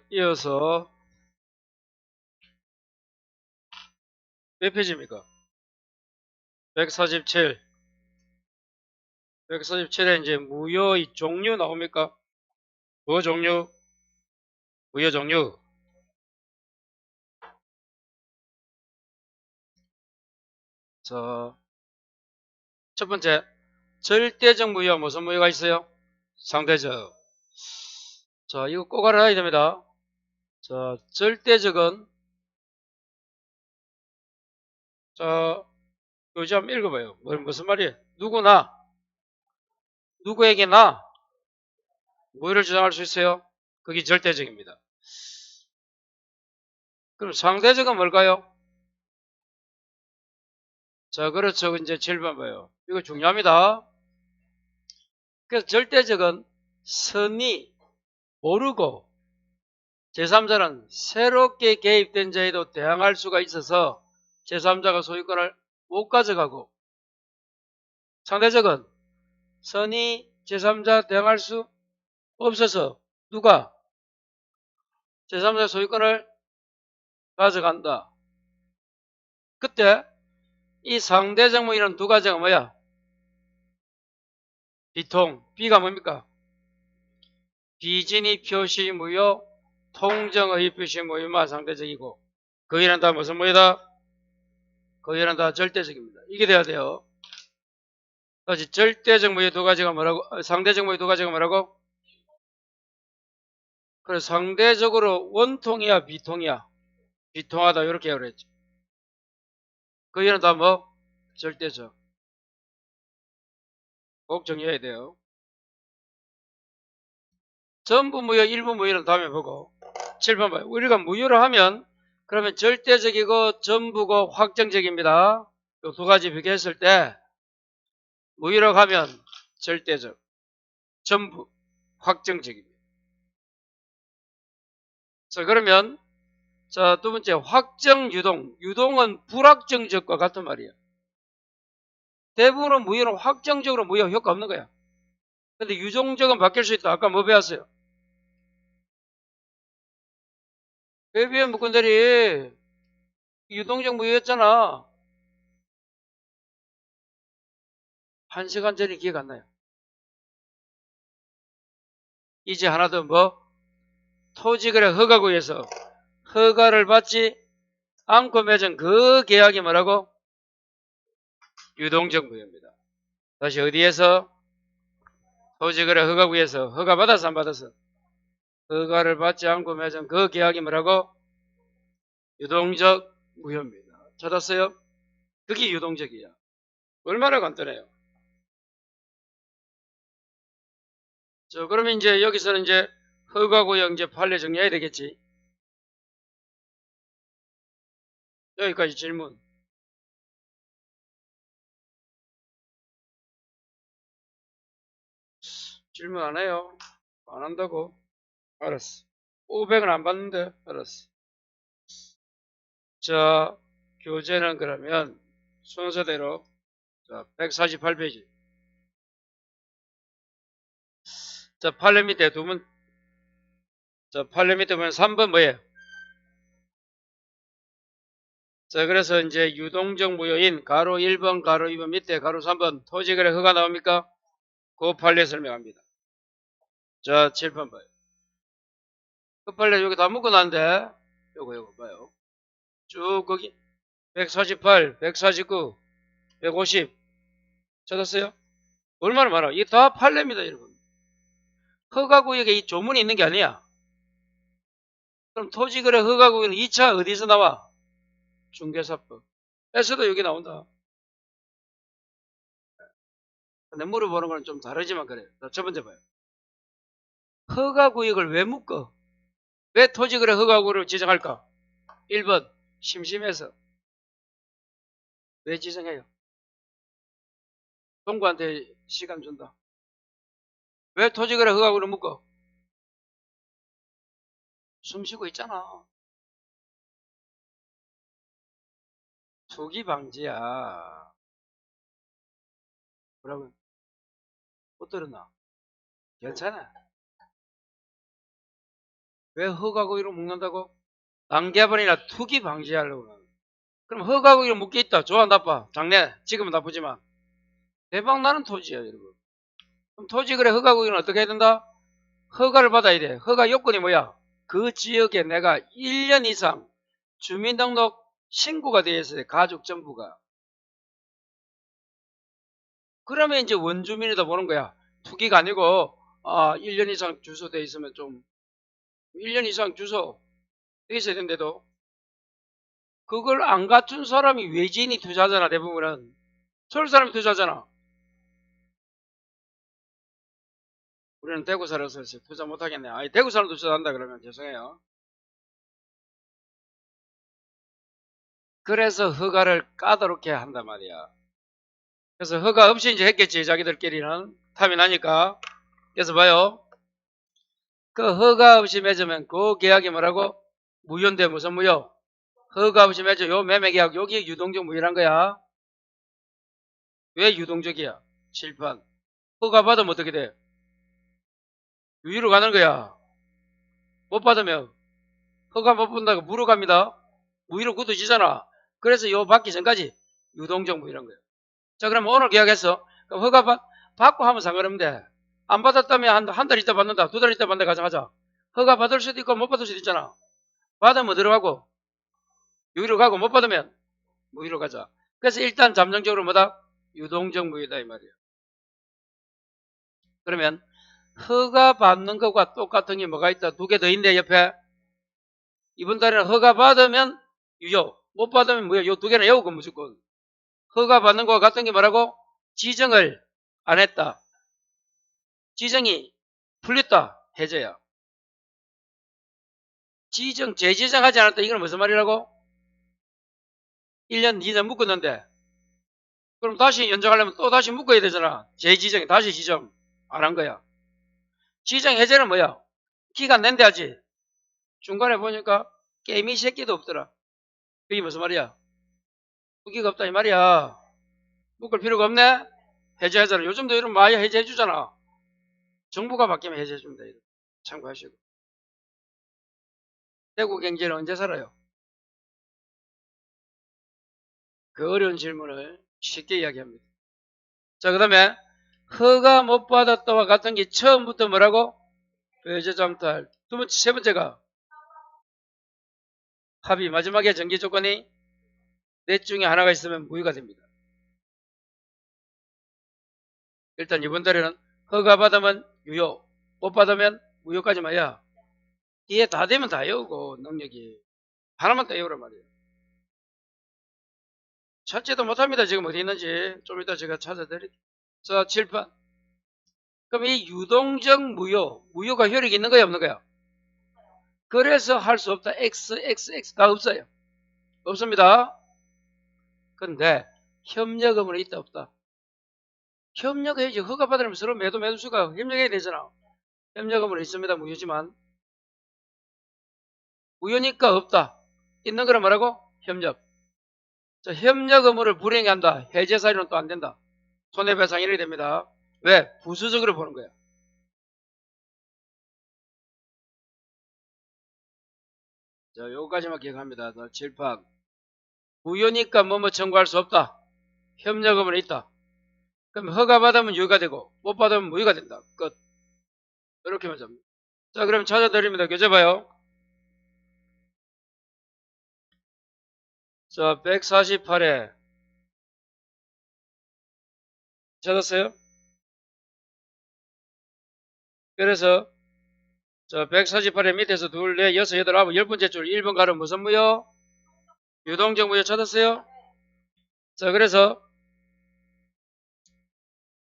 이어서 몇 페이지입니까? 147. 147에 이제 무효의 종류 나옵니까? 뭐 종류? 무효 종류. 자, 첫 번째, 절대적 무효 무슨 무효가 있어요? 상대적. 자, 이거 꼭 알아야 됩니다. 자, 절대적은, 자, 요즘 한번 읽어봐요. 무슨 말이에요? 누구나, 누구에게나 무효를 주장할 수 있어요? 그게 절대적입니다. 그럼 상대적은 뭘까요? 자, 그렇죠. 이제 7번 봐요. 이거 중요합니다. 그래서 절대적은 선이 모르고 제3자는 새롭게 개입된 자에도 대항할 수가 있어서 제3자가 소유권을 못 가져가고, 상대적은 선이 제3자 대항할 수 없어서 누가 제3자 소유권을 가져간다. 그때 이 상대적 무효는 두 가지가 뭐야? 비통, B가 뭡니까? 비진입 표시 무효, 통정의 표시 무효만 상대적이고, 거기는 다 무슨 무효다? 거기는 다 절대적입니다. 이게 돼야 돼요. 다시 절대적 무효 두 가지가 뭐라고? 상대적 무효 두 가지가 뭐라고? 그래, 상대적으로 원통이야 비통이야? 비통하다 이렇게 그랬죠. 거기는 다 뭐? 절대적. 꼭 정리해야 돼요. 전부 무효, 일부 무효는 다음에 보고. 7번 봐요. 우리가 무효를 하면 그러면 절대적이고 전부고 확정적입니다. 이 두 가지 비교했을 때 무효로 가면 절대적, 전부, 확정적입니다. 자, 그러면 자, 두 번째 확정 유동. 유동은 불확정적과 같은 말이에요. 대부분은 무효는 확정적으로 무효 효과 없는 거야. 근데 유동적은 바뀔 수 있다. 아까 뭐 배웠어요? 회비의 무건들이 유동적 무효였잖아. 1시간 전에 기억 안 나요. 이제 하나 더 뭐? 토지거래 허가구에서 허가를 받지 않고 맺은 그 계약이 뭐라고? 유동적 무효입니다. 다시 어디에서? 토지거래 허가구에서 허가 받아서 안 받아서? 허가를 받지 않고 맺은 그 계약이 뭐라고? 유동적 무효입니다. 찾았어요? 그게 유동적이야. 얼마나 간단해요. 그러면 이제 여기서는 이제 허가구역 이제 판례 정리해야 되겠지. 여기까지 질문. 질문 안 해요? 안 한다고? 알았어. 500은 안 받는데? 알았어. 자, 교재는 그러면 순서대로 자, 148페이지. 자, 판례 밑에 자, 판례 밑에 보면 3번 뭐예요? 자, 그래서 이제 유동적 무효인 가로 1번, 가로 2번 밑에 가로 3번 토지거래 허가 나옵니까? 그 판례 설명합니다. 자, 7번 봐요. 그 판례 여기 다 묶어놨는데 요거 봐요. 쭉 거기 148, 149, 150 찾았어요? 얼마나 많아? 이게 다 판례입니다, 여러분. 허가구역에 이 조문이 있는 게 아니야. 그럼 토지거래 허가구역은 2차 어디서 나와? 중개사법. 에서도 여기 나온다. 근데 물어보는 건 좀 다르지만 그래요. 자, 첫 번째 봐요. 허가구역을 왜 묶어? 왜 토지거래 허가구역을 지정할까? 1번 심심해서. 왜 지정해요? 동구한테 시간 준다. 왜 토지거래 허가구역을 묶어? 숨쉬고 있잖아. 투기 방지야. 뭐라고? 못 들었나? 괜찮아. 왜 허가고기로 묶는다고? 단개발이나 투기 방지하려고. 그럼 허가고기로 묶여있다. 좋아 나빠? 장래. 지금은 나쁘지만. 대박 나는 토지야 여러분. 그럼 토지 그래 허가고기는 어떻게 해야 된다? 허가를 받아야 돼. 허가 요건이 뭐야? 그 지역에 내가 1년 이상 주민등록 신고가 되어 있어요. 가족 전부가. 그러면 이제 원주민이다 보는 거야. 투기가 아니고 1년 이상 주소 돼 있으면 좀 1년 이상 주소 돼 있어야 되는데도 그걸 안 갖춘 사람이 외지인이 투자하잖아. 대부분은 서울 사람이 투자하잖아. 우리는 대구 살아서 투자 못하겠네. 아니 대구 사람도 투자한다 그러면 죄송해요. 그래서 허가를 까다롭게 한단 말이야. 그래서 허가 없이 이제 했겠지. 자기들끼리는 탐이 나니까. 그래서 봐요. 그 허가 없이 맺으면 그 계약이 뭐라고? 무효인데 무슨 무효? 허가 없이 맺어. 요 매매계약 여기 유동적 무효란 거야. 왜 유동적이야? 7번. 허가 받으면 어떻게 돼? 유유로 가는 거야. 못 받으면 허가 못 받는다고 무로 갑니다. 무효로 굳어지잖아. 그래서 요 받기 전까지 유동적 무효란 거야. 자 그럼 오늘 계약했어. 그럼 허가 받고 하면 상관없는데 안 받았다면 한 달 있다 받는다. 두 달 있다 받는다. 가정하자. 허가 받을 수도 있고 못 받을 수도 있잖아. 받으면 들어가고 유효로 가고 못 받으면 무효로 가자. 그래서 일단 잠정적으로 뭐다? 유동적 무효다 이 말이에요. 그러면 허가 받는 것과 똑같은 게 뭐가 있다? 두 개 더 있네 옆에. 이번 달에는 허가 받으면 유효, 못 받으면 무효. 요 두 개는 외우고 무조건. 허가 받는 것과 같은 게 뭐라고? 지정을 안 했다. 지정이 풀렸다. 해제야. 재지정하지 않았다. 이건 무슨 말이라고? 1년, 2년 묶었는데 그럼 다시 연장하려면 또 다시 묶어야 되잖아. 재지정, 다시 지정 안 한 거야. 지정 해제는 뭐야? 기간 낸데 하지. 중간에 보니까 게임이 새끼도 없더라. 그게 무슨 말이야? 무기가 없다 이 말이야. 묶을 필요가 없네? 해제하잖아. 요즘도 이런 많이 해제해주잖아. 정부가 바뀌면 해제해준다. 참고하시고. 대구 경제는 언제 살아요? 그 어려운 질문을 쉽게 이야기합니다. 자, 그 다음에 허가 못 받았다와 같은 게 처음부터 뭐라고? 배제 잠탈. 두 번째, 세 번째가 합의. 마지막에 전개 조건이 넷 중에 하나가 있으면 무효가 됩니다. 일단 이번 달에는 허가 받으면 유효, 못 받으면 무효까지만 해야 뒤에 다 되면 다 외우고 능력이 하나만 더 외우란 말이에요. 찾지도 못합니다. 지금 어디 있는지 좀 이따 제가 찾아드릴게요. 자, 7번. 그럼 이 유동적 무효가 효력이 있는 거야 없는 거야? 그래서 할 수 없다. XXX가 없어요. 없습니다. 근데 협력의무는 있다 없다? 협력해야지. 허가 받으려면 서로 매도수가 협력해야 되잖아. 협력의무는 있습니다. 무효지만 무효니까 없다. 있는 거는 뭐라고? 협력. 자, 협력 의무를 불행한다. 해제 사유는 또 안 된다. 손해배상 이렇게 됩니다. 왜? 부수적으로 보는 거야. 자, 요거까지만 기억합니다. 7판. 무효니까 뭐뭐 청구할 수 없다. 협력 의무는 있다. 그럼 허가 받으면 유효가 되고 못 받으면 무효가 된다. 끝. 이렇게만 잡니다. 자, 그럼 찾아드립니다. 교재 봐요. 자, 148회 찾았어요? 그래서 자, 148회 밑에서 둘, 넷, 여섯, 여덟, 아홉, 10번째 줄 1번 가로 무슨 무효? 유동적 무효 찾았어요? 자, 그래서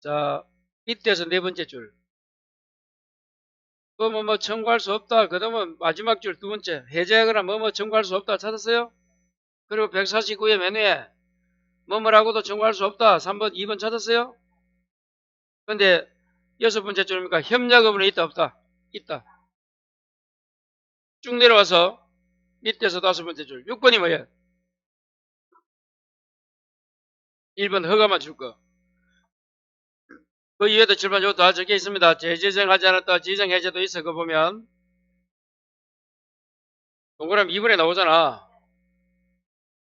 자, 밑에서 네 번째 줄. 뭐뭐 청구할 수 없다. 그 다음은 마지막 줄 두 번째. 해제하거나 뭐뭐 청구할 수 없다. 찾았어요? 그리고 149회 맨 위에 뭐뭐라고도 청구할 수 없다. 3번, 2번 찾았어요? 근데 여섯 번째 줄입니까? 협력 의무는 있다 없다? 있다. 쭉 내려와서 밑에서 다섯 번째 줄. 6번이 뭐예요? 1번 허가만 줄 거. 그 이외에도 7번 요다 적혀 있습니다. 재지정하지 않았다. 지정해제도 있어. 그거 보면 동그라미 2번에 나오잖아.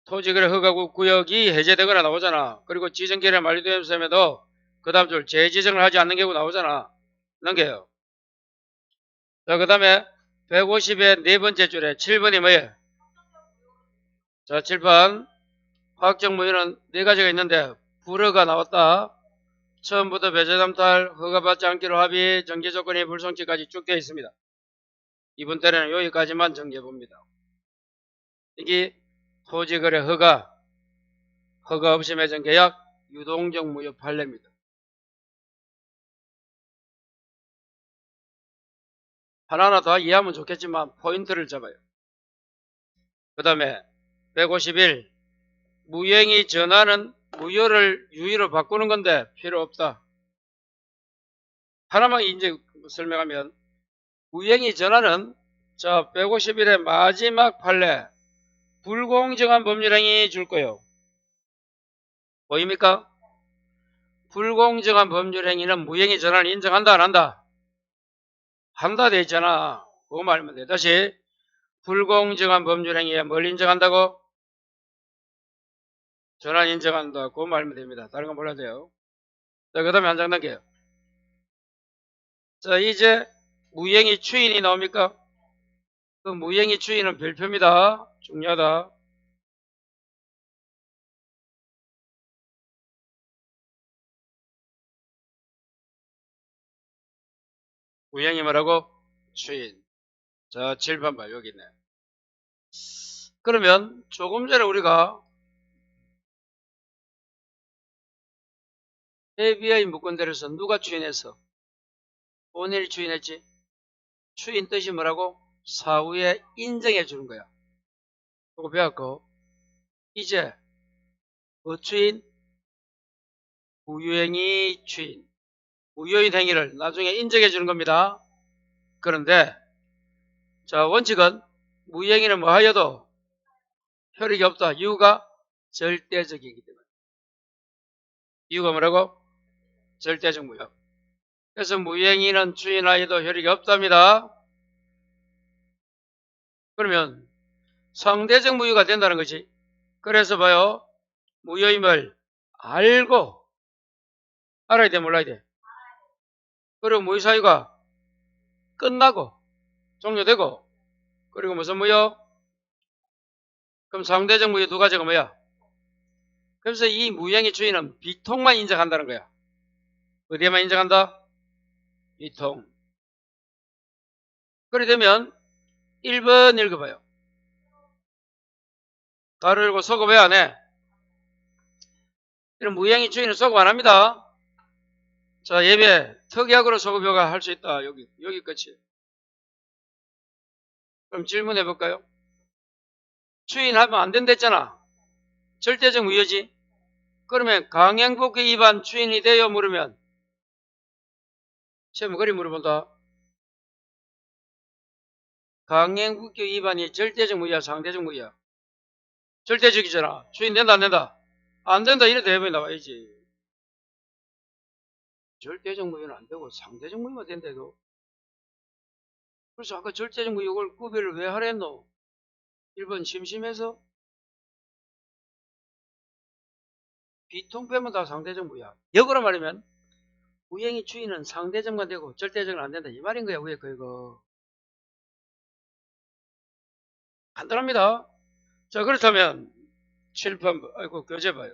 토지거래 허가구역이 해제되거나 나오잖아. 그리고 지정계획 만료되면서도 그 다음 줄 재지정을 하지 않는 경우 나오잖아. 넘겨요. 자, 그 다음에 150의 네 번째 줄에 7번이 뭐예요? 자, 7번. 확정무효는 네 가지가 있는데 불허가 나왔다. 처음부터 배제담탈, 허가받지 않기로 합의, 정지조건이 불성취까지 쭉 되어 있습니다. 이번 때는 여기까지만 정리해봅니다. 이게 토지거래 허가 없이 맺은 계약, 유동적 무효 판례입니다. 하나하나 다 이해하면 좋겠지만 포인트를 잡아요. 그 다음에 151 무효행위 전환은 무효를 유효로 바꾸는 건데 필요 없다. 하나만 이제 설명하면 무효행위 전환은 자 151의 마지막 판례 불공정한 법률행위 줄 거예요. 보입니까? 불공정한 법률행위는 무효행위 전환을 인정한다 안 한다? 한다 돼 있잖아. 그거 말하면 돼. 다시 불공정한 법률행위에 뭘 인정한다고? 전환 인정한다. 그거 말하면 됩니다. 다른 건 몰라도 돼요. 자, 그 다음에 한 장 넘겨요. 자, 이제 무효행위 추인이 나옵니까? 그 무효행위 추인은 별표입니다. 중요하다. 무효행위 뭐라고? 추인. 자, 7번 봐. 여기 있네. 그러면 조금 전에 우리가 ABI 무건대로서 누가 추인했어? 본인이 추인했지? 추인 뜻이 뭐라고? 사후에 인정해 주는 거야. 그거 배웠고 이제 추인? 무효행위 추인. 무효인 행위를 나중에 인정해 주는 겁니다. 그런데 자 원칙은 무효행위는 뭐하여도 효력이 없다. 이유가 절대적이기 때문에. 이유가 뭐라고? 절대적 무효. 그래서 무효행위는 추인하여도 효력이 없답니다. 그러면 상대적 무효가 된다는 거지. 그래서 봐요. 무효임을 알고 알아야 돼 몰라야 돼. 그리고 무효 사유가 끝나고 종료되고 그리고 무슨 무효? 그럼 상대적 무효 두 가지가 뭐야? 그래서 이 무효행위 추인은 비통만 인정한다는 거야. 어디에만 인정한다? 비통. 그래 되면 1번 읽어봐요. 가로 열고 소급 왜 안 해? 이런 무효행위 추인은 소급 안 합니다. 자 예배 특약으로 소급 요가 할 수 있다. 여기 끝이. 그럼 질문해 볼까요? 추인하면 안 된댔잖아. 절대적 무효지. 그러면 강행법규 위반 추인이 돼요? 물으면 시험 거리 물어본다. 강행법규 위반이 절대적 무효야 상대적 무효야? 절대적이잖아. 추인된다 안 된다? 안 된다 이래도 해보이 나와야지. 절대적 무효는 안 되고 상대적 무효가 된대도. 그래서 아까 절대적 무효를 구별을 왜 하랬노? 1번 심심해서? 비통 빼면 다 상대적 무효야. 역으로 말하면 무효행위 추인은 상대적만 되고 절대적은 안 된다 이 말인 거야. 위에 거 이거 간단합니다. 자 그렇다면 7번 아이고 교재 봐요.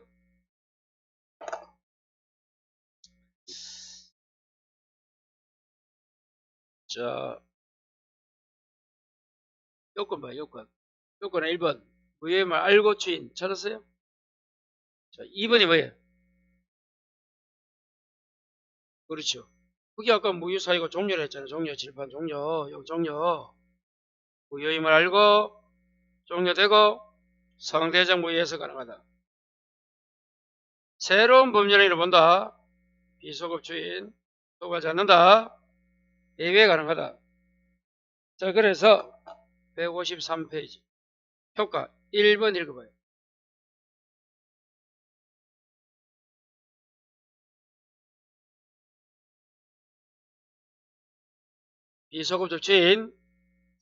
자 요건 봐요. 요건은 1번 무효임을 알고 추인 찾았어요? 자 2번이 뭐예요? 그렇죠. 그게 아까 무효 사유가 종료를 했잖아요. 종료 질판 종료 여기 종료 무효임을 알고 종료되고 상대적 무효에서 가능하다. 새로운 법률행위를 본다. 비소급 추인 소급하지 않는다. 예외 가능하다. 자 그래서 153페이지 효과 1번 읽어봐요. 비소급적 추인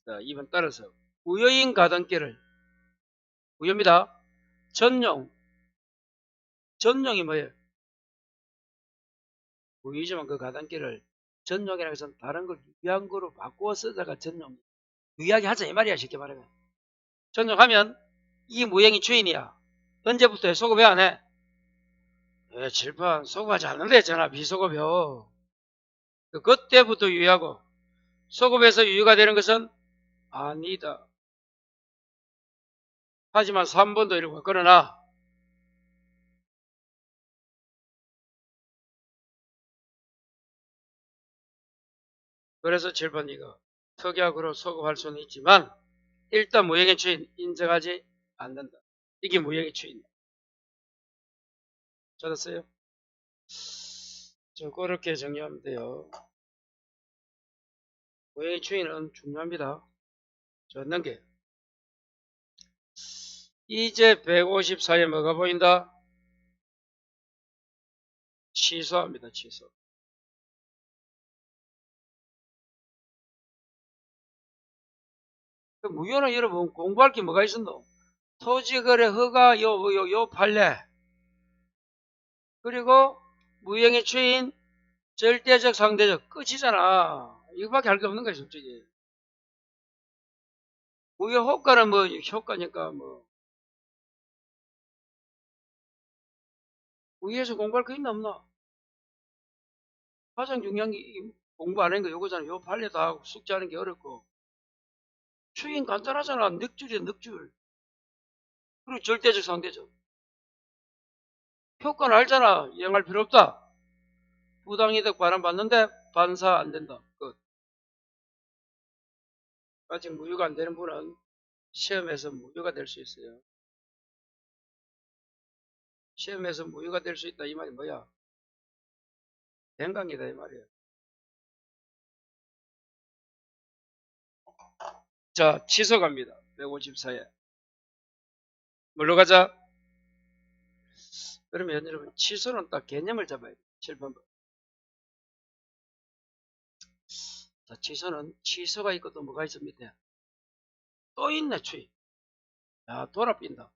자 2번 따라서 무효인 가등기를 무효입니다. 전용이 뭐예요? 무효이지만 그 가등기를 전용이라고 해서 다른 걸 유의한 거로 바꾸어 쓰다가 전용 유의하게 하자 이 말이야. 쉽게 말하면 전용하면 이 무효행위 주인이야. 언제부터 해? 소급 왜 안 해? 칠판 소급하지 않는다 했잖아. 비소급이요. 그때부터 유의하고 소급에서 유효가 되는 것은 아니다. 하지만 3번도 이렇게 그러나 그래서 7번 이거 특약으로 소급할 수는 있지만 일단 무효행위 주인 인정하지 않는다. 이게 무효행위 주인. 찾았어요? 저 그렇게 정리하면 돼요. 무효행위 주인은 중요합니다. 찾는 게 이제 154에 뭐가 보인다? 취소합니다. 취소. 무효는 여러분 공부할 게 뭐가 있었노? 토지거래 허가 요 판례 그리고 무효행위 주인 절대적 상대적 끝이잖아. 이거밖에 할 게 없는 거야 솔직히. 무효 효과는 뭐 효과니까 뭐 무효에서 공부할 거 있나 없나? 가장 중요한 게 공부 안 하는 거 요거잖아. 요 판례 다 하고 숙제하는 게 어렵고 주인 간단하잖아. 넉줄이야 넉줄. 그리고 절대적 상대적 효과는 알잖아. 이행할 필요 없다. 부당이득 반환받는데 반사 안 된다. 끝. 아직 무효가 안 되는 분은 시험에서 무효가 될 수 있어요. 시험에서 무효가 될 수 있다 이 말이 뭐야? den강이다 이 말이야. 자 취소 갑니다. 154에 뭘로 가자? 그러면 여러분 취소는 딱 개념을 잡아야 돼. 7번. 자 취소는 취소가 있고 또 뭐가 있습니까? 또 있네 추인. 야 돌아빈다.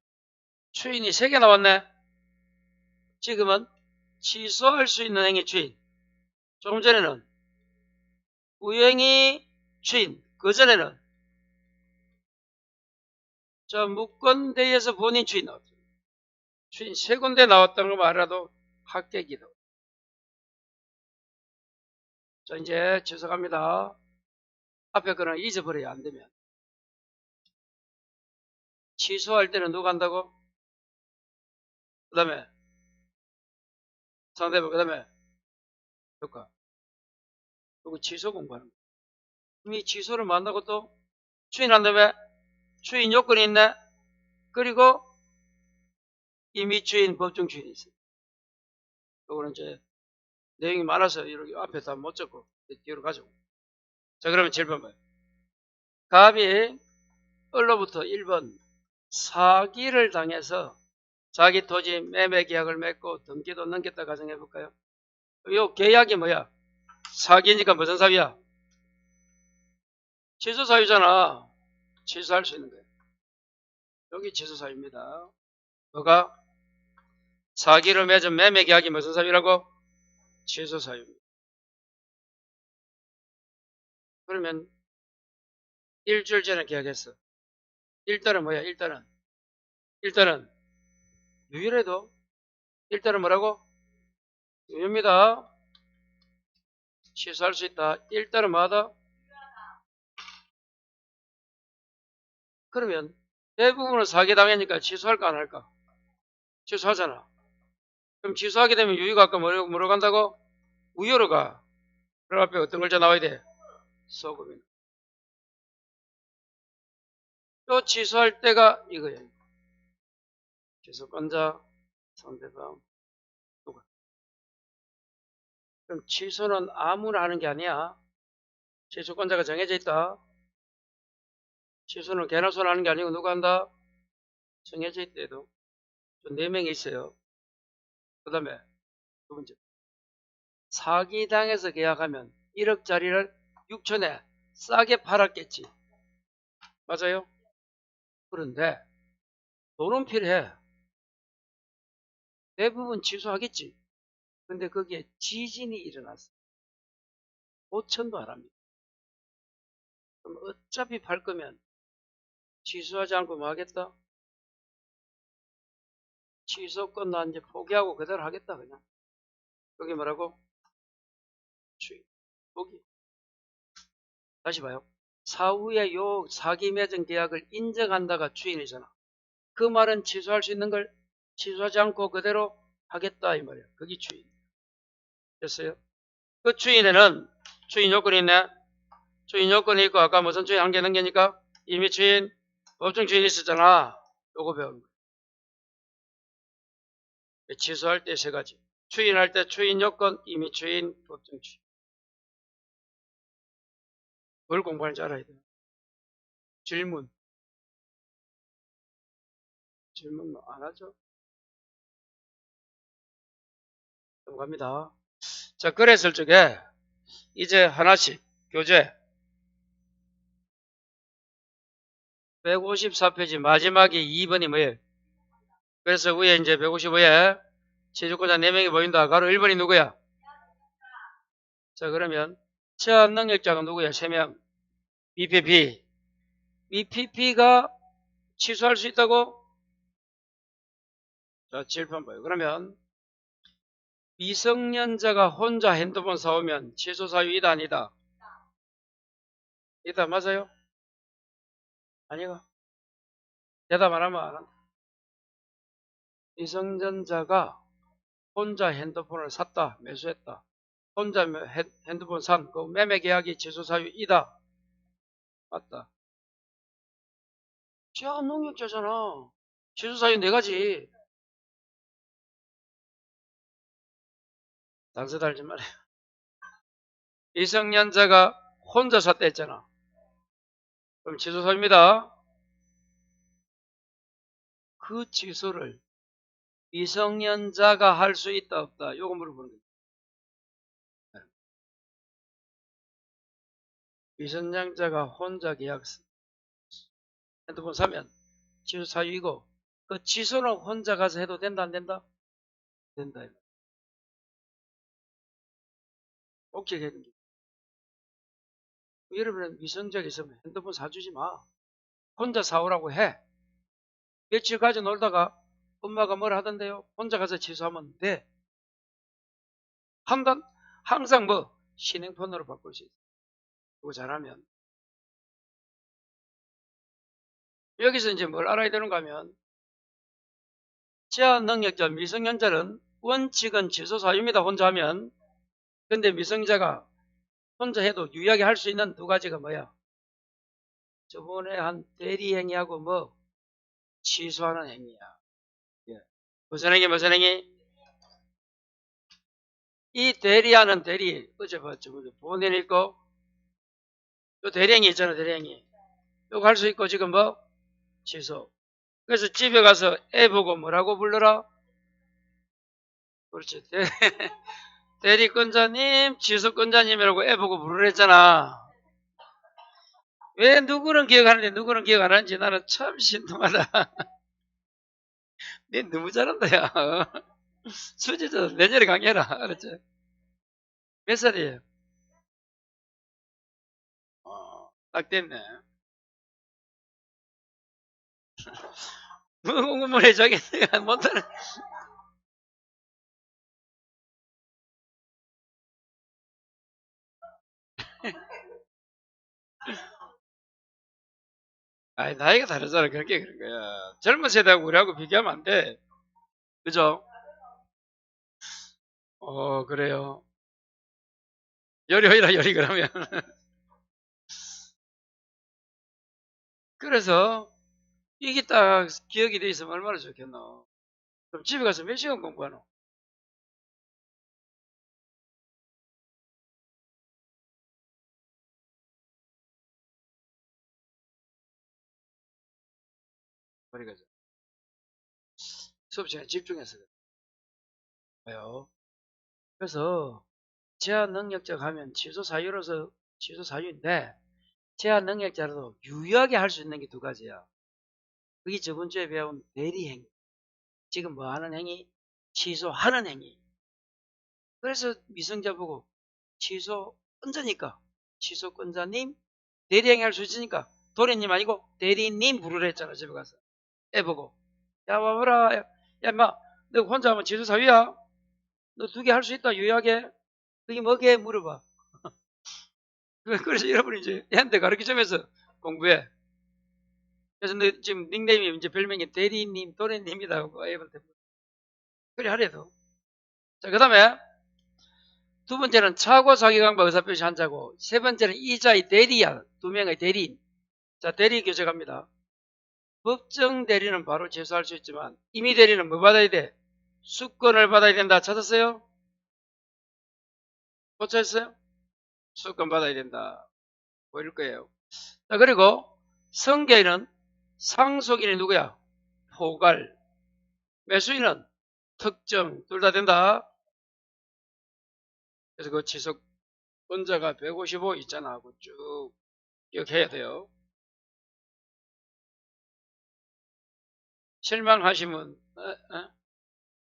추인이 3개 나왔네. 지금은 취소할 수 있는 행위 추인. 조금 전에는 우행위 추인. 그 전에는 저 무권대에서 본인 추인 나왔죠. 추인 3군데 나왔다는 거 알아도 합격이다. 자 이제 취소 갑니다. 앞에 거는 잊어버려야 안되면. 취소할 때는 누가 한다고? 그 다음에 상대방 그 다음에 효과. 그리고 취소 공부하는 거. 이미 취소를 만나고 또 추인한 다음에 추인 요건이 있네. 그리고 이미 추인 법정 추인이 있어요. 요거는 이제 내용이 많아서 이렇게 앞에 다 못 적고 뒤로 가죠. 자 그러면 7번 봐요. 갑이 을로부터 1번 사기를 당해서 자기 토지 매매 계약을 맺고 등기도 넘겼다 가정해 볼까요? 요 계약이 뭐야? 사기니까 무슨 사유야? 취소 사유잖아. 취소할 수 있는 거예요. 여기 취소 사유입니다. 뭐가? 사기를 맺은 매매 계약이 무슨 사유라고? 취소 사유입니다. 그러면 일주일 전에 계약했어. 일단은 뭐야? 일단은 유일해도 일단은 뭐라고? 유효입니다. 취소할 수 있다. 일단은 뭐하다? 그러면 대부분은 사기당하니까 취소할까 안 할까? 취소하잖아. 그럼 취소하게 되면 유효가 아까 뭐로 간다고? 무효로 가. 그럼 앞에 어떤 글자 나와야 돼? 소급입니다. 또 취소할 때가 이거야. 취소권자, 상대방, 누가. 그럼 취소는 아무나 하는 게 아니야. 취소권자가 정해져 있다. 취소는 개나 소나 하는 게 아니고 누가 한다? 정해져 있대도. 4명이 있어요. 그 다음에 두 번째. 사기당해서 계약하면 1억짜리를 6천에 싸게 팔았겠지. 맞아요? 그런데 돈은 필요해. 대부분 취소하겠지. 근데 거기에 지진이 일어났어. 5천도 안 합니다. 그럼 어차피 팔 거면 취소하지 않고 뭐 하겠다? 취소권 나 이제 포기하고 그대로 하겠다 그냥. 여기 뭐라고? 추인. 포기. 다시 봐요. 사후에 요 사기 매정 계약을 인정한다가 추인이잖아. 그 말은 취소할 수 있는 걸 취소하지 않고 그대로 하겠다 이 말이야. 그게 추인. 됐어요? 그 추인에는 추인 요건이 있네. 추인 요건이 있고 아까 무슨 추인 한 개 넘기니까 이미 추인, 법정 추인이 있었잖아. 요거 배우는 거야. 취소할 때 세 가지. 추인할 때 추인 요건, 임의 추인, 법정 추인. 뭘 공부하는지 알아야 돼. 질문. 질문 안 하죠? 넘어갑니다. 자, 거래설 쪽에 이제 하나씩 교재 154페이지 마지막에 2번이 뭐예요? 그래서 위에 이제 155에 취득권자 4명이 보인다. 가로 1번이 누구야? 자, 그러면 제한 능력자가 누구야? 3명. BPP. BPP가 취소할 수 있다고? 자, 7번 봐요. 그러면 미성년자가 혼자 핸드폰 사오면 취소 사유 이다 아니다? 이다 맞아요? 아니가? 대답 안 하면 안 한다. 미성년자가 혼자 핸드폰을 샀다, 매수했다. 혼자 핸드폰 산, 그 매매 계약이 취소 사유 이다. 맞다. 제한 능력자잖아. 취소 사유 4가지. 단서 달지 말아요. 미성년자가 혼자 샀다 했잖아. 그럼 취소 사유입니다. 그 취소를 미성년자가 할 수 있다 없다 요거 물어보는 거예요. 미성년자가 혼자 계약서 핸드폰 사면 취소 사유이고 그 취소는 혼자 가서 해도 된다 안 된다? 된다. 오케이 해야 됩니다. 여러분은 미성년자가 있으면 핸드폰 사주지 마. 혼자 사오라고 해. 며칠 가져 놀다가 엄마가 뭐라 하던데요? 혼자 가서 취소하면 돼. 한단 항상 뭐 신행폰으로 바꿀 수 있어. 그거 잘하면. 여기서 이제 뭘 알아야 되는가 하면 제한 능력자 미성년자는 원칙은 취소 사유입니다. 혼자 하면. 근데 미성년자가 혼자 해도 유의하게 할 수 있는 2가지가 뭐야? 저번에 한 대리 행위하고 뭐 취소하는 행위야. 예. 무슨 행위 무슨 행위? 이 대리하는 대리 어제 봤죠. 본인 읽고 또 대리행위 있잖아. 대리행위. 이거 할 수 있고 지금 뭐 취소. 그래서 집에 가서 애 보고 뭐라고 불러라? 그렇지. 대리권자님, 취소권자님이라고 애 보고 부르랬잖아. 왜 누구는 기억하는데 누구는 기억 안 하는지 나는 참 신통하다. 니 너무 잘한다, 야. 수지도 내년에 강의해라. 알았지? 몇 살이에요? 딱 됐네. 뭐 공부를 해줘야겠네. 못하는. 아니, 나이가 다르잖아. 그렇게 그런 거야. 젊은 세대하고 우리하고 비교하면 안 돼. 그죠? 그래요. 열이라 열이 그러면. 그래서 이게 딱 기억이 돼 있으면 얼마나 좋겠노. 그럼 집에 가서 몇 시간 공부하노? 그러니까 수업 시간에 집중해서 그래요. 그래서 제한 능력자 하면 취소 사유로서 취소 사유인데 제한 능력자라도 유의하게 할 수 있는 게 2가지야. 그게 저번 주에 배운 대리행위. 지금 뭐 하는 행위? 취소하는 행위. 그래서 미성자 보고 취소권자니까 취소권자님 대리행위 할 수 있으니까 도련님 아니고 대리님 부르라 했잖아. 집에 가서 애 보고 야 와봐라. 야 인마 너 혼자 하면 취소 사위야. 너 두 개 할 수 있다 유의하게. 그게 뭐게 물어봐. 그래서 여러분이 이제 애한테 가르치면서 공부해. 그래서 너 지금 닉네임이 이제 별명이 대리님 도련님이다 하고 애한테 그래 하래도. 자 그 다음에 두 번째는 차고 사기강박 의사표시 한자고, 세 번째는 이자의 대리야. 두 명의 대리인. 자, 대리 교체 갑니다. 법정 대리는 바로 제소할 수 있지만, 임의 대리는 뭐 받아야 돼? 수권을 받아야 된다. 찾았어요? 못 찾았어요? 수권 받아야 된다. 보일 거예요. 자, 그리고 성계인은 상속인이 누구야? 포괄. 매수인은 특정. 둘 다 된다. 그래서 그 지속권자가 155 있잖아. 하고 쭉 기억해야 돼요. 실망하시면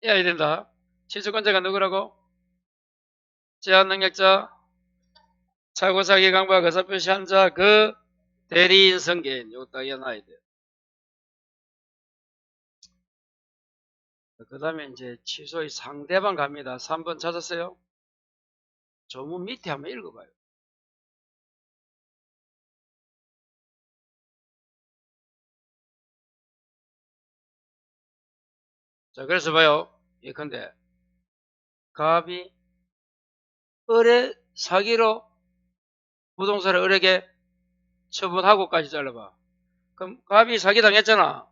해야 된다. 취소권자가 누구라고? 제한능력자, 차고사기 강박 의사표시한 자, 그 대리인 성계인. 요거 딱 이어놔야 돼요. 그 다음에 이제 취소의 상대방 갑니다. 3번 찾았어요? 조문 밑에 한번 읽어봐요. 자, 그래서 봐요. 예컨대 갑이 을의 사기로 부동산을 을에게 처분하고까지 잘라봐. 그럼 갑이 사기당했잖아.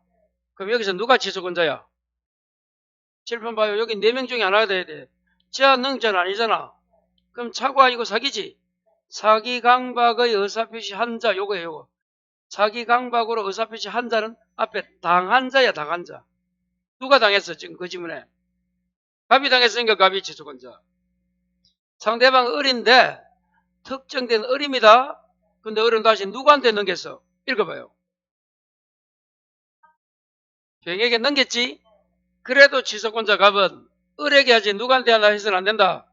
그럼 여기서 누가 취소권자야? 7번 봐요. 여기 4명 중에 하나가 돼야 돼. 제한능자는 아니잖아. 그럼 차고 아니고 사기지. 사기강박의 의사표시 한자 요거예요. 요거. 사기강박으로 의사표시 한자는 앞에 당한 자야. 당한 자. 누가 당했어 지금 그 질문에? 갑이 당했으니까 갑이 취소권자. 상대방 을인데 특정된 을입니다. 근데 을은 다시 누구한테 넘겼어? 읽어봐요. 병에게 넘겼지. 그래도 취소권자 갑은 을에게 하지 누구한테 하나 해서는 안 된다.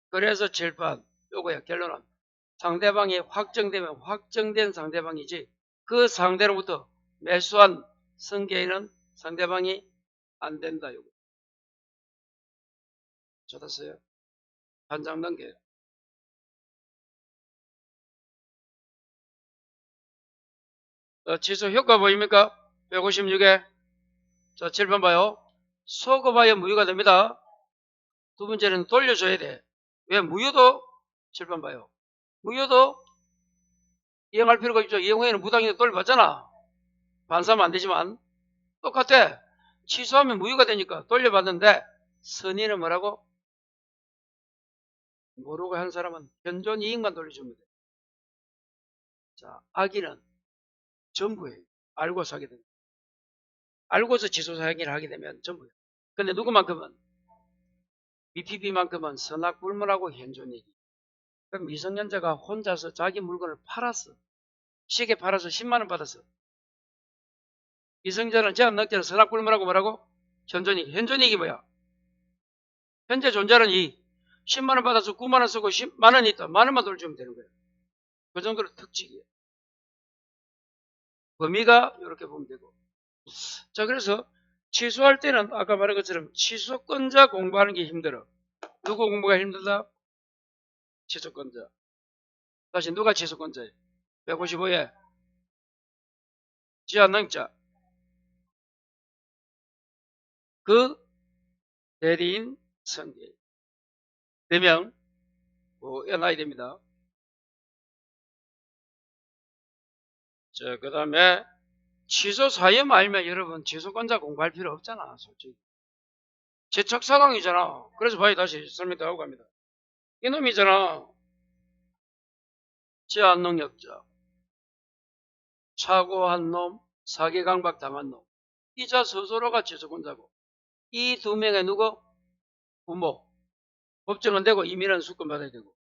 그래서 7판 요거야. 결론은 상대방이 확정되면 확정된 상대방이지 그 상대로부터 매수한 성계인은 상대방이 안 된다. 요거. 찾았어요? 한 장 넘겨요. 취소 효과 보입니까? 156에. 자, 7번 봐요. 소급하여 무효가 됩니다. 두 번째는 돌려줘야 돼. 왜? 무효도 7번 봐요. 무효도 이행할 필요가 있죠. 이행 후에는 무당인데 돌려받잖아. 반사하면 안 되지만 똑같아. 취소하면 무효가 되니까 돌려받는데 선의는 뭐라고? 모르고 한 사람은 현존 이익만 돌려주면 돼. 자, 악의는 전부예요. 알고 사게 됩니다. 알고서 취소사기를 하게 되면 전부예요. 근데 누구만큼은? BPB만큼은 선악불문하고 현존이익. 그럼 미성년자가 혼자서 자기 물건을 팔았어. 시계 팔아서 10만원 받았어. 미성년자는 제한능자는 선악불문하고 뭐라고? 현존이익. 현존이익이 뭐야? 현재 존재하는 이익. 10만원 받아서 9만원 쓰고 10만원이 있다. 만원만 돌려주면 되는 거예요. 그 정도로 특징이에요. 범위가 이렇게 보면 되고. 자, 그래서 취소할 때는 아까 말한 것처럼 취소권자 공부하는 게 힘들어. 누구 공부가 힘들다? 취소권자. 다시 누가 취소권자예요? 155에 지하능자. 그 대리인 성계. 4명 연하야 됩니다. 자, 그 다음에 취소 사유 알면 여러분 취소권자 공부할 필요 없잖아. 솔직히. 재척 사강이잖아. 그래서 봐요. 다시 설명 더 하고 갑니다. 이놈이잖아. 제한능력자. 차고한 놈, 사기강박 당한 놈. 이자 스스로가 취소권자고. 이 두 명의 누구? 부모. 법정은 되고 이민은 수권 받아야 되고.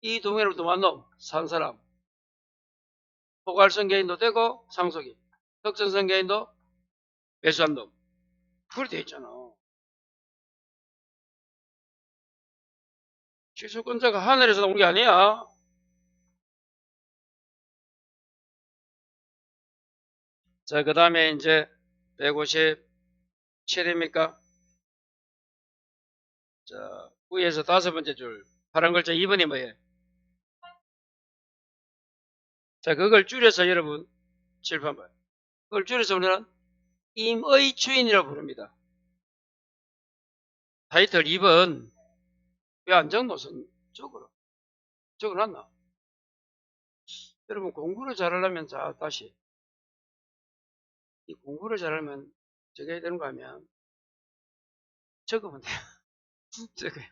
이 두 명으로부터 만 놈, 산 사람. 포괄성 개인도 되고 상속인. 특정성 개인도 배수한 놈. 그렇게 돼 있잖아. 취소권자가 하늘에서 나온 게 아니야. 자, 그 다음에 이제 157입니까? 자, 위에서 다섯 번째 줄. 파란 글자 2번이 뭐예요? 자, 그걸 줄여서 여러분, 칠판 봐요. 그걸 줄여서 우리는 임의 주인이라고 부릅니다. 타이틀 2번. 왜 안 적노선 적으로? 적어놨나? 여러분, 공부를 잘하려면, 자, 다시. 이 공부를 잘하면, 적어야 되는 거 하면, 적으면 돼요. 적어요.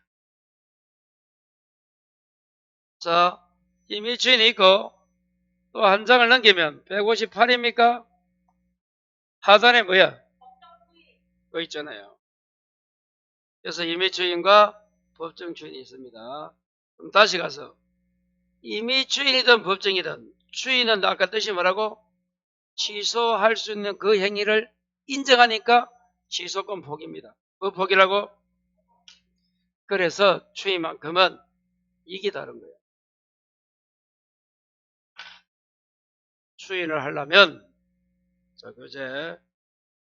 자, 임의 주인이 있고, 또 한 장을 넘기면 158입니까? 하단에 뭐야? 그 있잖아요. 그래서 임의 주인과 법정 주인이 있습니다. 그럼 다시 가서 임의 주인이든 법정이든 주인은 아까 뜻이 뭐라고? 취소할 수 있는 그 행위를 인정하니까 취소권 포기입니다. 그 포기라고? 그래서 주인만큼은 이게 다른 거예요. 추인을 하려면 자, 교재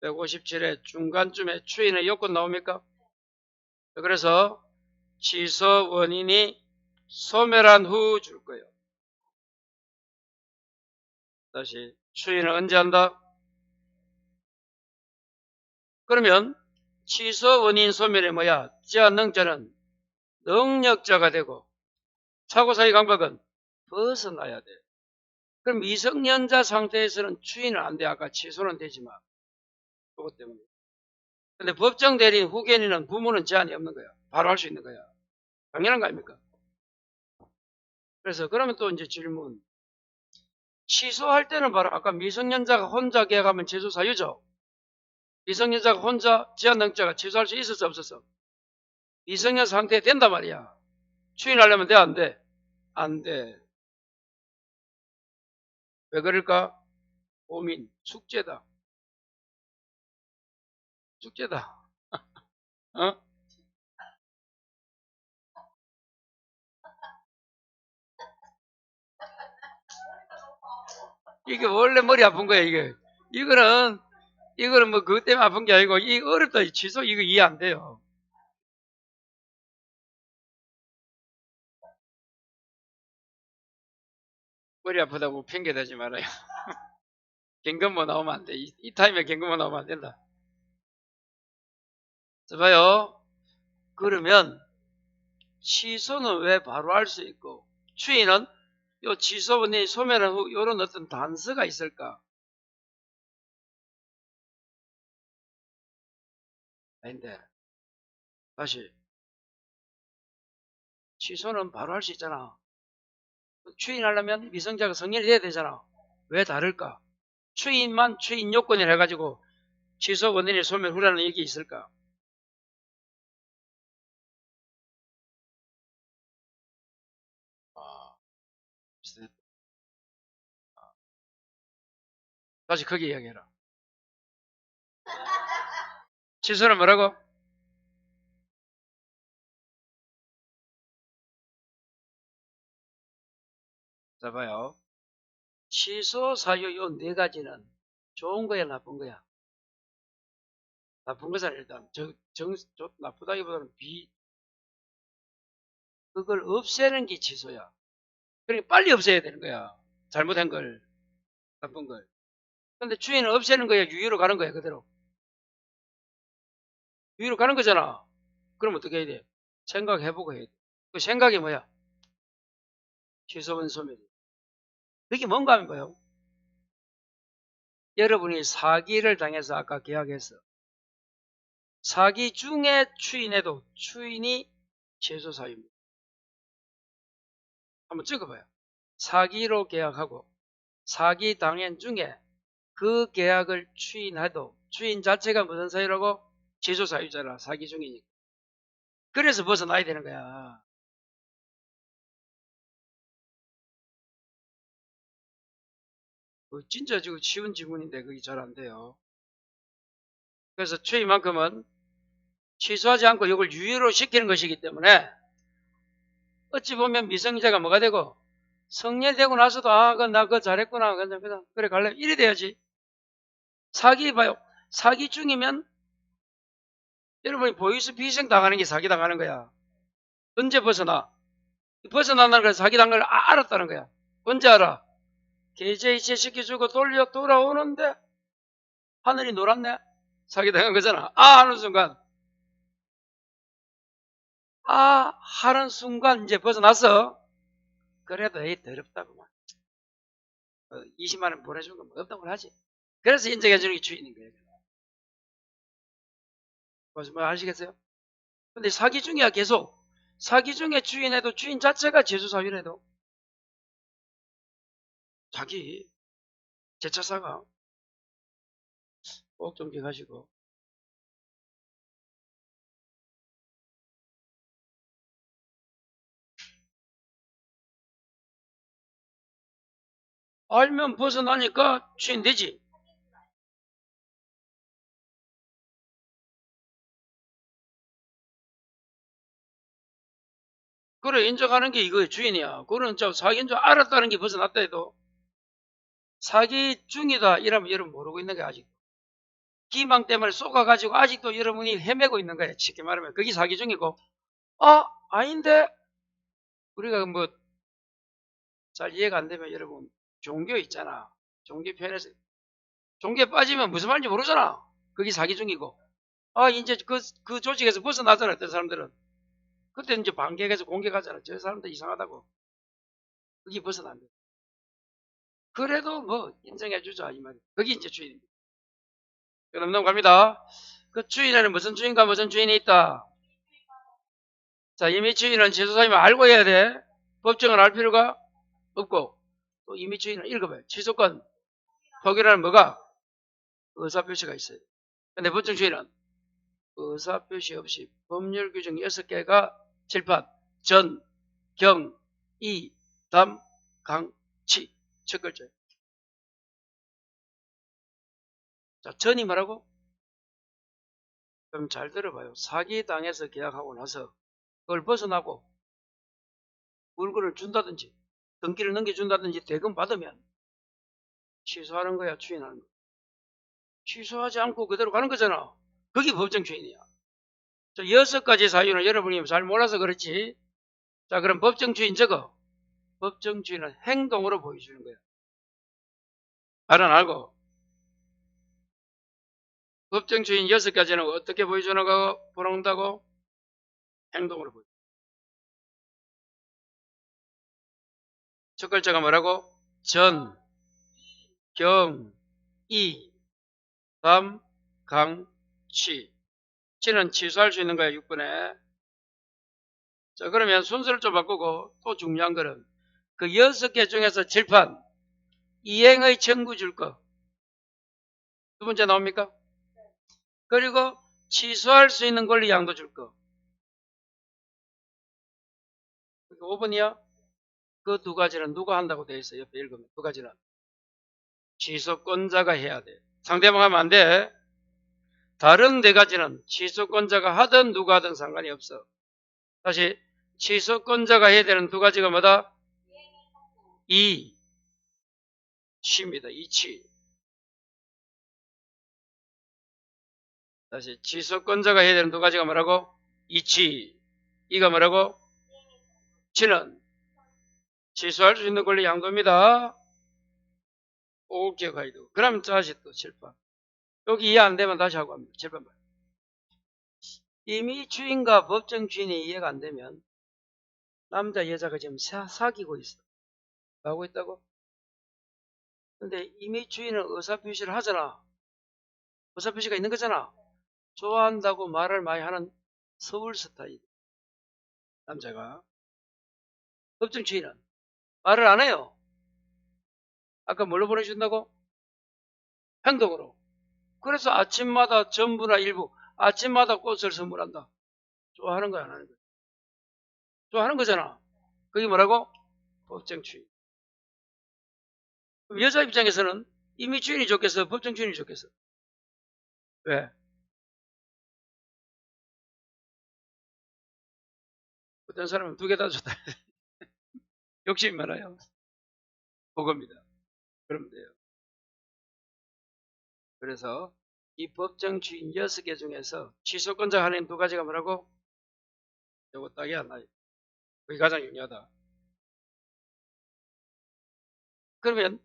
157의 중간쯤에 추인의 요건 나옵니까? 그래서 취소 원인이 소멸한 후 줄 거예요. 다시 추인을 언제 한다? 그러면 취소 원인 소멸이 뭐야? 지하 능자는 능력자가 되고 사고사의 강박은 벗어나야 돼. 그럼 미성년자 상태에서는 추인은 안 돼. 아까 취소는 되지만 그것 때문에. 근데 법정 대리인 후견인은 부모는 제한이 없는 거야. 바로 할 수 있는 거야. 당연한 거 아닙니까? 그래서 그러면 또 이제 질문. 취소할 때는 바로 아까 미성년자가 혼자 계약하면 취소 사유죠. 미성년자가 혼자 제한능자가 취소할 수 있었어 없었어? 미성년 상태에 된단 말이야. 추인하려면 돼 안 돼? 안 돼. 왜 그럴까? 고민, 숙제다. 숙제다. 어? 이게 원래 머리 아픈 거야 이게. 이거는 뭐 그것 때문에 아픈 게 아니고 이 어렵다. 취소 이거 이해 안 돼요. 머리 아프다고 핑계 대지 말아요. 경건모 나오면 안 돼. 이 타임에 경건모 나오면 안 된다. 자, 봐요. 그러면 취소는 왜 바로 할 수 있고 추인은 요 취소원이 소멸한 후 이런 어떤 단서가 있을까? 아닌데 다시 취소는 바로 할 수 있잖아. 추인하려면 미성자가 성년이 돼야 되잖아. 왜 다를까? 추인만 추인 요건이라 해가지고 취소 원인이 소멸 후라는 얘기 있을까? 아, 다시 거기 이야기해라. 취소는 뭐라고? 자 봐요. 취소 사유 요 네 가지는 좋은 거야 나쁜 거야? 나쁜 것은 일단 나쁘다기보다는 그걸 없애는 게 취소야. 그러니까 빨리 없애야 되는 거야. 잘못한 걸, 나쁜 걸. 근데 주인은 없애는 거야, 유유로 가는 거야, 그대로. 유유로 가는 거잖아. 그럼 어떻게 해야 돼? 생각해보고 해야 돼. 그 생각이 뭐야? 취소원 소멸이. 그게 뭔가 하면 뭐예요? 여러분이 사기를 당해서 아까 계약했어. 사기 중에 추인해도 추인이 취소 사유입니다. 한번 찍어봐요. 사기로 계약하고 사기 당한 중에 그 계약을 추인해도 추인 자체가 무슨 사유라고? 취소 사유잖아. 사기 중이니까. 그래서 벗어나야 되는 거야. 진짜 지금 쉬운 지문인데 그게 잘 안 돼요. 그래서 추인만큼은 취소하지 않고 이걸 유예로 시키는 것이기 때문에 어찌 보면 미성년자가 뭐가 되고 성년이 되고 나서도 나 그거 잘했구나 그래 갈래 이래 돼야지. 사기 봐요. 사기 중이면 여러분이 보이스피싱 당하는 게 사기 당하는 거야. 언제 벗어나? 벗어난다는 걸 사기 당한 걸 알았다는 거야. 언제 알아? 계좌 이체시켜주고 돌아오는데 하늘이 노랗네? 사기 당한 거잖아. 하는 순간 하는 순간 이제 벗어났어. 그래도 더럽다고 20만 원 보내준 건 뭐 없다고 하지. 그래서 인정해주는 게 주인인 거예요. 무슨 말 아시겠어요? 근데 사기 중이야 계속. 사기 중에 주인해도 주인 자체가 제수사유래도 자기 제차사가 꼭 좀 기억하시고. 알면 벗어나니까 주인 되지. 그래 인정하는 게 이거의 주인이야. 그거는 사기인 줄 알았다는 게 벗어났다 해도 사기 중이다 이러면 여러분 모르고 있는 거야 아직. 기망 때문에 쏘가가지고 아직도 여러분이 헤매고 있는 거야. 쉽게 말하면 그게 사기 중이고 아닌데 우리가 뭐 잘 이해가 안 되면 여러분 종교 있잖아. 종교 편에서 종교에 빠지면 무슨 말인지 모르잖아. 그게 사기 중이고 이제 그 조직에서 벗어나잖아. 어떤 사람들은 그때 이제 반격해서 공격하잖아. 저 사람들 이상하다고. 그게 벗어난다. 그래도 뭐 인정해주자 이 말이야. 그게 이제 주인입니다. 그럼 넘어갑니다. 그 주인에는 무슨 주인과 무슨 주인이 있다. 자, 이미 주인은 제조사임을 알고 해야 돼. 법정을 알 필요가 없고 또 이미 주인은 읽어봐요. 취소권 포기라는 뭐가 의사표시가 있어요. 근데 법정 주인은 의사표시 없이 법률 규정 6개가 칠판, 전, 경, 이, 담, 강, 치 첫 글자예요. 자, 전이 뭐라고? 그럼 잘 들어봐요. 사기당해서 계약하고 나서 그걸 벗어나고 물건을 준다든지 등기를 넘겨준다든지 대금 받으면 취소하는 거야, 추인하는 거. 취소하지 않고 그대로 가는 거잖아. 그게 법정 추인이야. 자, 6가지 사유는 여러분이 잘 몰라서 그렇지. 자, 그럼 법정 추인 적어. 법정 추인은 행동으로 보여주는 거야. 알고. 법정 추인 6가지는 어떻게 보여주는 거 보는다고? 행동으로 보여줘. 첫 글자가 뭐라고? 전, 경, 이, 담, 강, 취. 취는 취소할 수 있는 거야, 6번에. 자, 그러면 순서를 좀 바꾸고 또 중요한 거는 그 6개 중에서 칠판 이행의 청구 줄 거. 두 번째 나옵니까? 그리고 취소할 수 있는 권리 양도 줄 거. 5번이야? 그 두 가지는 누가 한다고 되어 있어요? 옆에 읽으면 두 가지는 취소권자가 해야 돼. 상대방 하면 안 돼. 다른 네 가지는 취소권자가 하든 누가 하든 상관이 없어. 다시 취소권자가 해야 되는 두 가지가 뭐다? 취입니다. 취. 다시 취소권자가 해야 되는 두 가지가 뭐라고? 취. 이가 뭐라고? 취는 취소할 수 있는 권리 양도입니다. 꼭 기억해야 되고. 그럼 다시 또 7번. 여기 이해 안 되면 다시 하고 합니다. 7번 봐요. 이미 주인과 법정 주인이 이해가 안 되면 남자 여자가 지금 사귀고 있어. 하고 있다고? 근데 이미 주인은 의사표시를 하잖아. 의사표시가 있는 거잖아. 좋아한다고 말을 많이 하는 서울 스타일. 남자가. 법정 주인은 말을 안 해요. 아까 뭘로 보내준다고? 행동으로. 그래서 아침마다 전부나 일부 아침마다 꽃을 선물한다. 좋아하는 거야 안 하는 거야? 좋아하는 거잖아. 그게 뭐라고? 법정 추인. 그럼 여자 입장에서는 이미 주인이 좋겠어? 법정 주인이 좋겠어? 왜? 어떤 사람은 두 개 다 좋다. 욕심이 많아요. 그겁니다. 그러면 돼요. 그래서 이 법정 주인 6개 중에서 취소권자 하는 두 가지가 뭐라고? 요거 딱이 안 나요. 그게 가장 중요하다. 그러면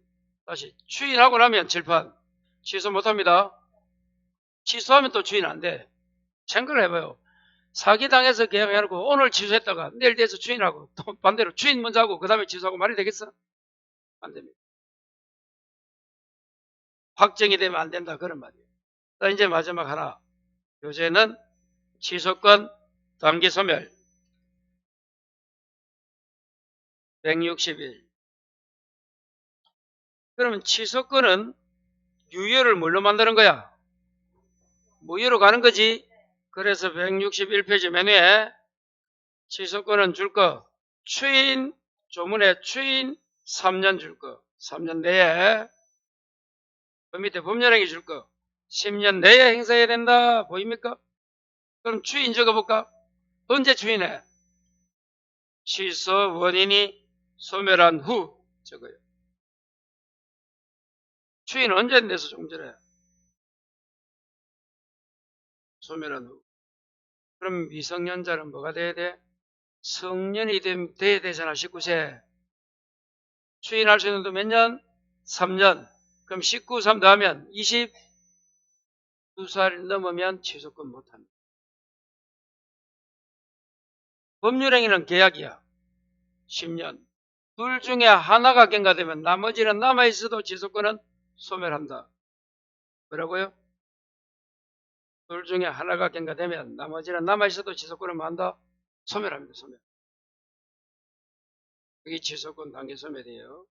다시 추인하고 나면 칠판 취소 못합니다. 취소하면 또 추인 안 돼. 생각을 해봐요. 사기당해서 계약해놓고 오늘 취소했다가 내일 돼서 추인하고 또 반대로 추인 먼저 하고 그 다음에 취소하고 말이 되겠어? 안 됩니다. 확정이 되면 안 된다 그런 말이에요. 자, 이제 마지막 하나. 요새는 취소권 단기 소멸 160일. 그러면 취소권은 유효를 뭘로 만드는 거야? 무효로 가는 거지. 그래서 161페이지 맨 위에 취소권은 줄 거. 추인, 조문에 추인 3년 줄 거. 3년 내에. 그 밑에 법률행위 줄 거. 10년 내에 행사해야 된다. 보입니까? 그럼 추인 적어볼까? 언제 추인해? 취소 원인이 소멸한 후 적어요. 추인 언제 내서 조금 전에? 소멸한 후. 그럼 미성년자는 뭐가 돼야 돼? 성년이 돼야 되잖아. 19세. 추인할 수 있는 도 몇 년? 3년. 그럼 19, 3 더하면 22살 넘으면 취소권 못합니다. 법률행위는 계약이야. 10년. 둘 중에 하나가 경과되면 나머지는 남아있어도 취소권은 소멸한다. 뭐라고요? 둘 중에 하나가 경과되면 나머지는 남아있어도 취소권은 뭐한다? 소멸합니다. 소멸. 그게 취소권 단계 소멸이에요.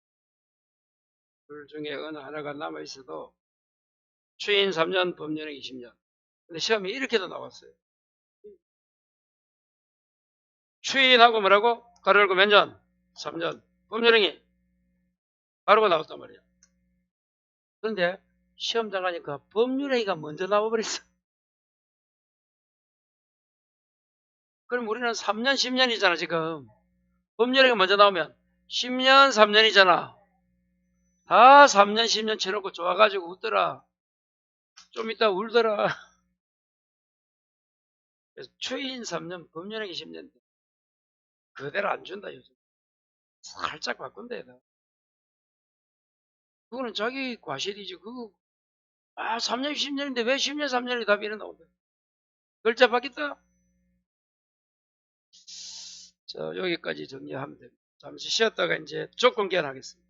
둘 중에 어느 하나가 남아있어도 추인 3년, 법률행위 20년. 근데 시험이 이렇게도 나왔어요. 추인하고 뭐라고? 가로 열고 몇 년? 3년. 법률행위 가로가 나왔단 말이야. 그런데 시험장 가니까 법률행위가 먼저 나와버렸어. 그럼 우리는 3년, 10년이잖아, 지금. 법률행위 먼저 나오면 10년, 3년이잖아. 다 3년, 10년 쳐놓고 좋아가지고 웃더라. 좀 이따 울더라. 그래서 추인 3년, 법률행위 10년. 그대로 안 준다, 요즘. 살짝 바꾼다, 얘다. 그거는 자기 과실이지. 그거, 3년, 10년인데 왜 10년, 3년이 답이 이래 나온다. 글자 바뀌었다? 자, 여기까지 정리하면 됩니다. 잠시 쉬었다가 이제 조건 개헌하겠습니다.